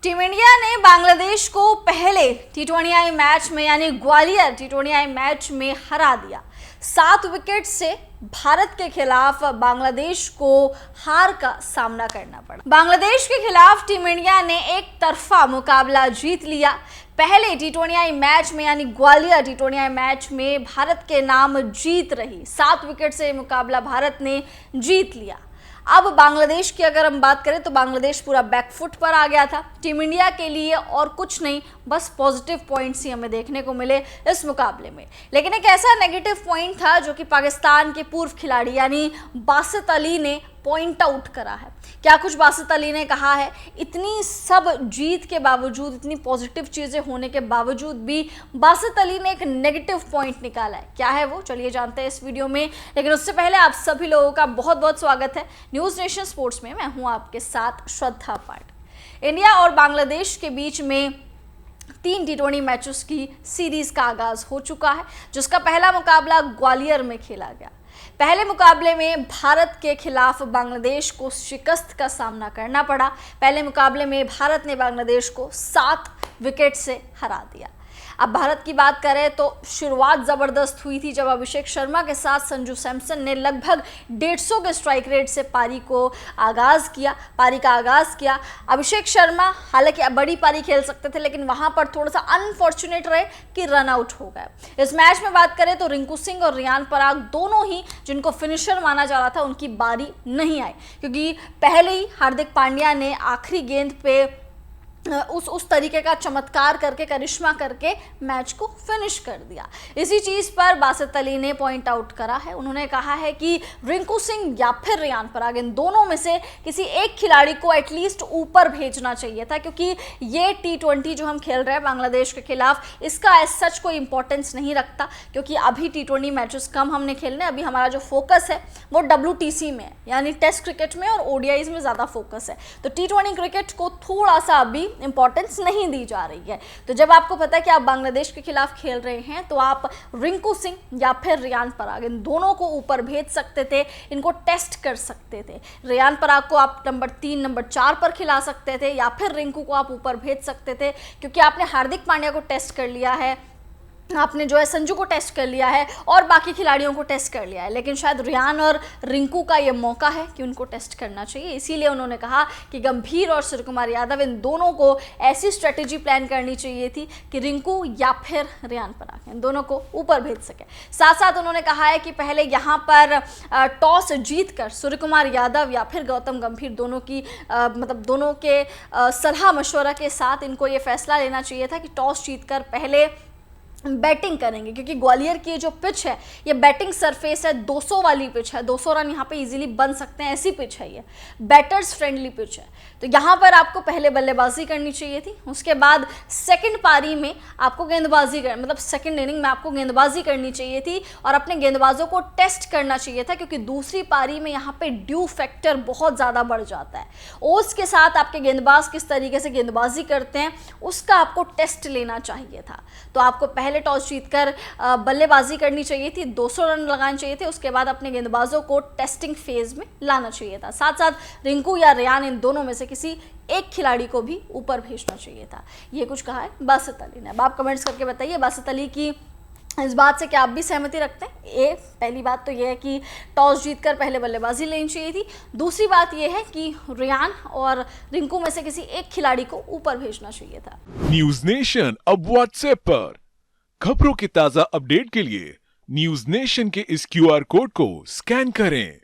Team India ने बांग्लादेश को पहले टी20 मैच में यानी ग्वालियर टी20 मैच में हरा दिया। 7 विकेट से भारत के खिलाफ बांग्लादेश को हार का सामना करना पड़ा। बांग्लादेश के खिलाफ टीम इंडिया ने एक तरफा मुकाबला जीत लिया। पहले टी20 मैच में यानी ग्वालियर टी20 मैच में भारत के नाम जीत रही। 7 विकेट से मुकाबला भारत ने जीत लिया। अब बांग्लादेश की अगर हम बात करें तो बांग्लादेश पूरा बैकफुट पर आ गया था। टीम इंडिया के लिए और कुछ नहीं, बस पॉजिटिव पॉइंट्स ही हमें देखने को मिले इस मुकाबले में। लेकिन एक ऐसा नेगेटिव पॉइंट था जो कि पाकिस्तान के पूर्व खिलाड़ी यानी बासित अली ने पॉइंट आउट करा है। क्या कुछ बासित अली ने कहा है? इतनी सब जीत के बावजूद, इतनी पॉजिटिव चीज़ें होने के बावजूद भी बासित अली ने एक नेगेटिव पॉइंट निकाला है। क्या है वो, चलिए जानते हैं इस वीडियो में। लेकिन उससे पहले आप सभी लोगों का बहुत बहुत स्वागत है न्यूज़ नेशन स्पोर्ट्स में। मैं हूं आपके साथ श्रद्धा पाठ। इंडिया और बांग्लादेश के बीच में 3 टी20 मैचेस की सीरीज का आगाज हो चुका है, जिसका पहला मुकाबला ग्वालियर में खेला गया। पहले मुकाबले में भारत के खिलाफ बांग्लादेश को शिकस्त का सामना करना पड़ा। पहले मुकाबले में भारत ने बांग्लादेश को 7 विकेट से हरा दिया। अब भारत की बात करें तो शुरुआत ज़बरदस्त हुई थी जब अभिषेक शर्मा के साथ संजू सैमसन ने लगभग 150 के स्ट्राइक रेट से पारी का आगाज़ किया। अभिषेक शर्मा हालांकि बड़ी पारी खेल सकते थे, लेकिन वहां पर थोड़ा सा अनफॉर्चुनेट रहे कि रन आउट हो गए। इस मैच में बात करें तो रिंकू सिंह और रियान पराग दोनों ही, जिनको फिनिशर माना जा रहा था, उनकी बारी नहीं आई, क्योंकि पहले ही हार्दिक पांड्या ने आखिरी गेंद पे उस तरीके का चमत्कार करके, करिश्मा करके मैच को फिनिश कर दिया। इसी चीज़ पर बासित अली ने पॉइंट आउट करा है। उन्होंने कहा है कि रिंकू सिंह या फिर रियान पराग, इन दोनों में से किसी एक खिलाड़ी को एटलीस्ट ऊपर भेजना चाहिए था, क्योंकि ये टी20 जो हम खेल रहे हैं बांग्लादेश के खिलाफ, इसका एज सच कोई इंपॉर्टेंस नहीं रखता, क्योंकि अभी टी20 मैचेस कम हमने खेलने। अभी हमारा जो फोकस है वो WTC में है, यानी टेस्ट क्रिकेट में और ODIs में ज़्यादा फोकस है। तो टी20 क्रिकेट को थोड़ा सा अभी इंपॉर्टेंस नहीं दी जा रही है। तो जब आपको पता है कि आप बांग्लादेश के खिलाफ खेल रहे हैं, तो आप रिंकू सिंह या फिर रियान पराग, इन दोनों को ऊपर भेज सकते थे, इनको टेस्ट कर सकते थे। रियान पराग को आप नंबर 3, नंबर 4 पर खिला सकते थे, या फिर रिंकू को आप ऊपर भेज सकते थे, क्योंकि आपने हार्दिक पांड्या को टेस्ट कर लिया है, आपने जो है संजू को टेस्ट कर लिया है और बाकी खिलाड़ियों को टेस्ट कर लिया है। लेकिन शायद रियान और रिंकू का ये मौका है कि उनको टेस्ट करना चाहिए। इसीलिए उन्होंने कहा कि गंभीर और सूर्यकुमार यादव, इन दोनों को ऐसी स्ट्रेटेजी प्लान करनी चाहिए थी कि रिंकू या फिर रियान पराग, इन दोनों को ऊपर भेज सके। साथ साथ उन्होंने कहा है कि पहले यहाँ पर टॉस जीत कर सूर्यकुमार यादव या फिर गौतम गंभीर, दोनों की दोनों के सलाह मशवरा के साथ इनको ये फैसला लेना चाहिए था कि टॉस जीत कर पहले बैटिंग करेंगे, क्योंकि ग्वालियर की जो पिच है ये बैटिंग सरफेस है, 200 वाली पिच है, 200 रन यहाँ पे इजीली बन सकते हैं, ऐसी पिच है ये, बैटर्स फ्रेंडली पिच है। तो यहाँ पर आपको पहले बल्लेबाजी करनी चाहिए थी, उसके बाद सेकंड पारी में आपको गेंदबाजी सेकंड इनिंग में आपको गेंदबाजी करनी चाहिए थी और अपने गेंदबाजों को टेस्ट करना चाहिए था, क्योंकि दूसरी पारी में यहाँ पे ड्यू फैक्टर बहुत ज़्यादा बढ़ जाता है। ओस के साथ आपके गेंदबाज किस तरीके से गेंदबाजी करते हैं उसका आपको टेस्ट लेना चाहिए था। तो आपको पहले टॉस जीतकर बल्लेबाजी करनी चाहिए थी, 200 रन लगाने चाहिए थे, उसके बाद अपने गेंदबाजों को टेस्टिंग फेज में लाना चाहिए था। साथ साथ रिंकू या रियान, इन दोनों में से किसी एक खिलाड़ी को भी ऊपर भेजना चाहिए था। ये कुछ कहा है बासित अली ने। अब आप कमेंट्स करके बताइए बासित अली की इस बात से क्या आप भी सहमति रखते हैं। पहली बात तो ये है कि टॉस जीतकर पहले बल्लेबाजी लेनी चाहिए थी। दूसरी बात ये है कि रियान और रिंकू में से किसी एक खिलाड़ी को ऊपर भेजना चाहिए था। न्यूज नेशन अब व्हाट्सएप पर खबरों के ताजा अपडेट के लिए न्यूज नेशन के इस QR कोड को स्कैन करें।